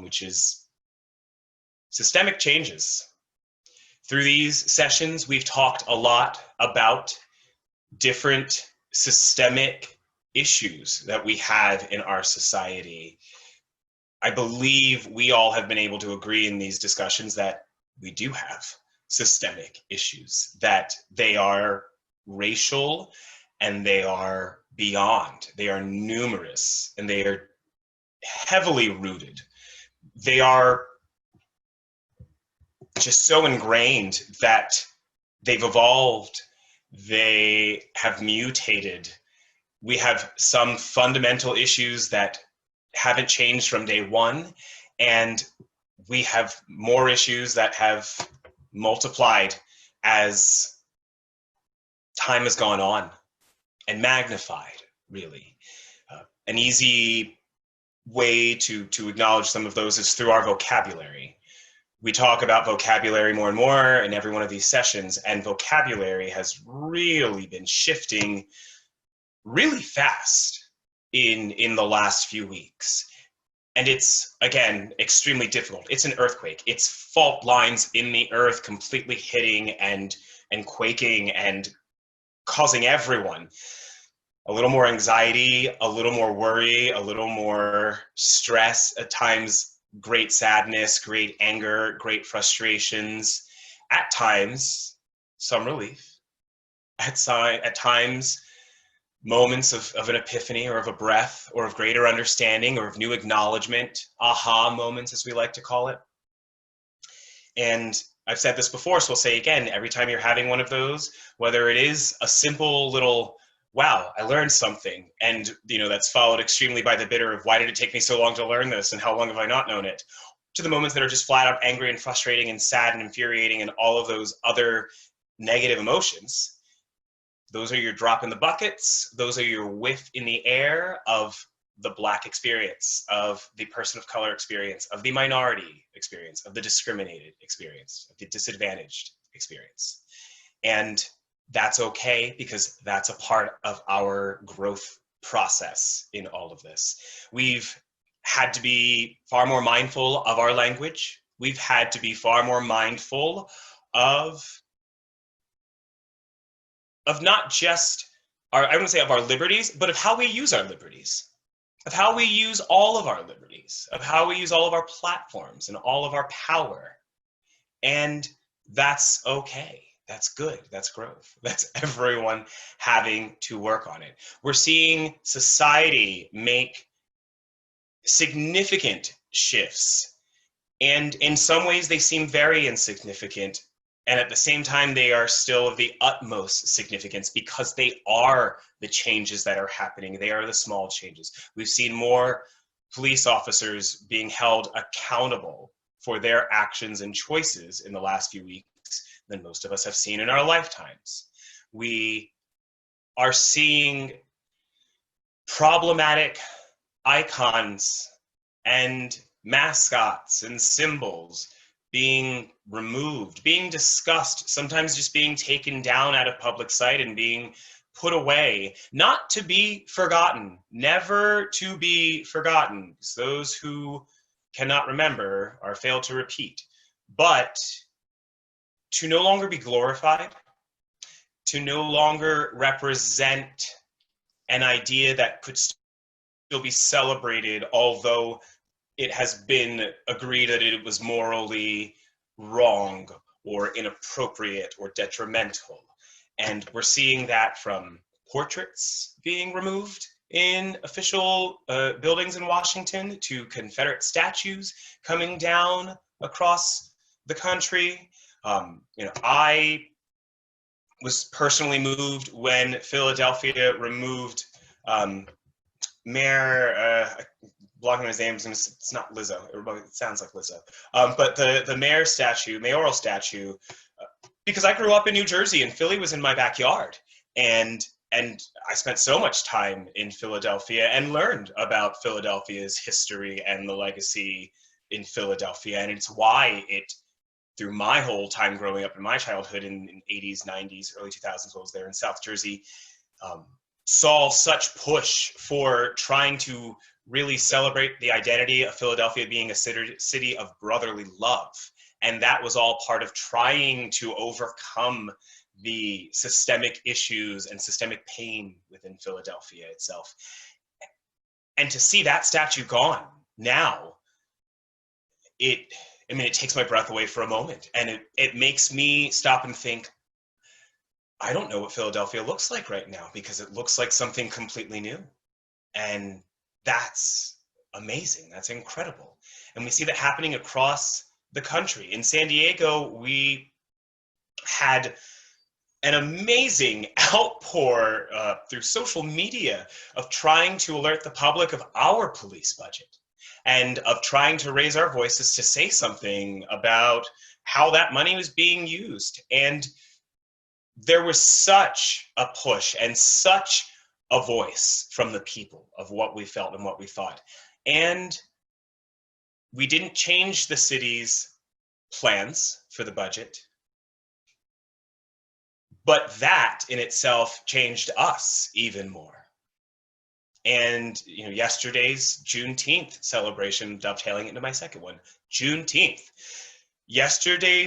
which is systemic changes. Through these sessions, we've talked a lot about different systemic issues that we have in our society. I believe we all have been able to agree in these discussions that we do have systemic issues, that they are racial and they are beyond, they are numerous, and they are heavily rooted. They are just so ingrained that they've evolved, they have mutated. We have some fundamental issues that haven't changed from day one, and we have more issues that have multiplied as time has gone on and magnified, really. An easy way to acknowledge some of those is through our vocabulary. We talk about vocabulary more and more in every one of these sessions, and vocabulary has really been shifting really fast in the last few weeks. And it's, again, extremely difficult. It's an earthquake. It's fault lines in the earth completely hitting and quaking and causing everyone a little more anxiety, a little more worry, a little more stress, at times great sadness, great anger, great frustrations, at times some relief, at times moments of an epiphany or of a breath or of greater understanding or of new acknowledgement, aha moments as we like to call it. And I've said this before, so I'll say again, every time you're having one of those, whether it is a simple little, wow, I learned something, and that's followed extremely by the bitter of why did it take me so long to learn this and how long have I not known it, to the moments that are just flat out angry and frustrating and sad and infuriating and all of those other negative emotions. Those are your drop in the buckets. Those are your whiff in the air of the Black experience, of the person of color experience, of the minority experience, of the discriminated experience, of the disadvantaged experience. And that's okay, because that's a part of our growth process in all of this. We've had to be far more mindful of our language. We've had to be far more mindful of not just I wouldn't say of our liberties, but of how we use our liberties, of how we use all of our liberties, of how we use all of our platforms and all of our power. And that's okay. That's good. That's growth. That's everyone having to work on it. We're seeing society make significant shifts, and in some ways they seem very insignificant, and at the same time they are still of the utmost significance, because they are the changes that are happening. They are the small changes. We've seen more police officers being held accountable for their actions and choices in the last few weeks than most of us have seen in our lifetimes. We are seeing problematic icons and mascots and symbols being removed, being discussed, sometimes just being taken down out of public sight and being put away, not to be forgotten, never to be forgotten. Those who cannot remember are failed to repeat, but to no longer be glorified, to no longer represent an idea that could still be celebrated, although it has been agreed that it was morally wrong or inappropriate or detrimental. And we're seeing that from portraits being removed in official buildings in Washington, to Confederate statues coming down across the country. I was personally moved when Philadelphia removed Mayor, blocking his name, it's not Lizzo, it sounds like Lizzo, but the mayoral statue, because I grew up in New Jersey and Philly was in my backyard, and I spent so much time in Philadelphia and learned about Philadelphia's history and the legacy in Philadelphia, and it's why it, through my whole time growing up in my childhood in 80s, 90s, early 2000s, I was there in South Jersey, saw such push for trying to really celebrate the identity of Philadelphia being a city of brotherly love. And that was all part of trying to overcome the systemic issues and systemic pain within Philadelphia itself. And to see that statue gone now, it takes my breath away for a moment. And it makes me stop and think, I don't know what Philadelphia looks like right now, because it looks like something completely new. And that's amazing. That's incredible. And we see that happening across the country. In San Diego, we had an amazing outpour through social media of trying to alert the public of our police budget and of trying to raise our voices to say something about how that money was being used. And there was such a push and such a voice from the people of what we felt and what we thought. And we didn't change the city's plans for the budget, but that in itself changed us even more. And yesterday's Juneteenth celebration, dovetailing into my second one, Juneteenth. Yesterday's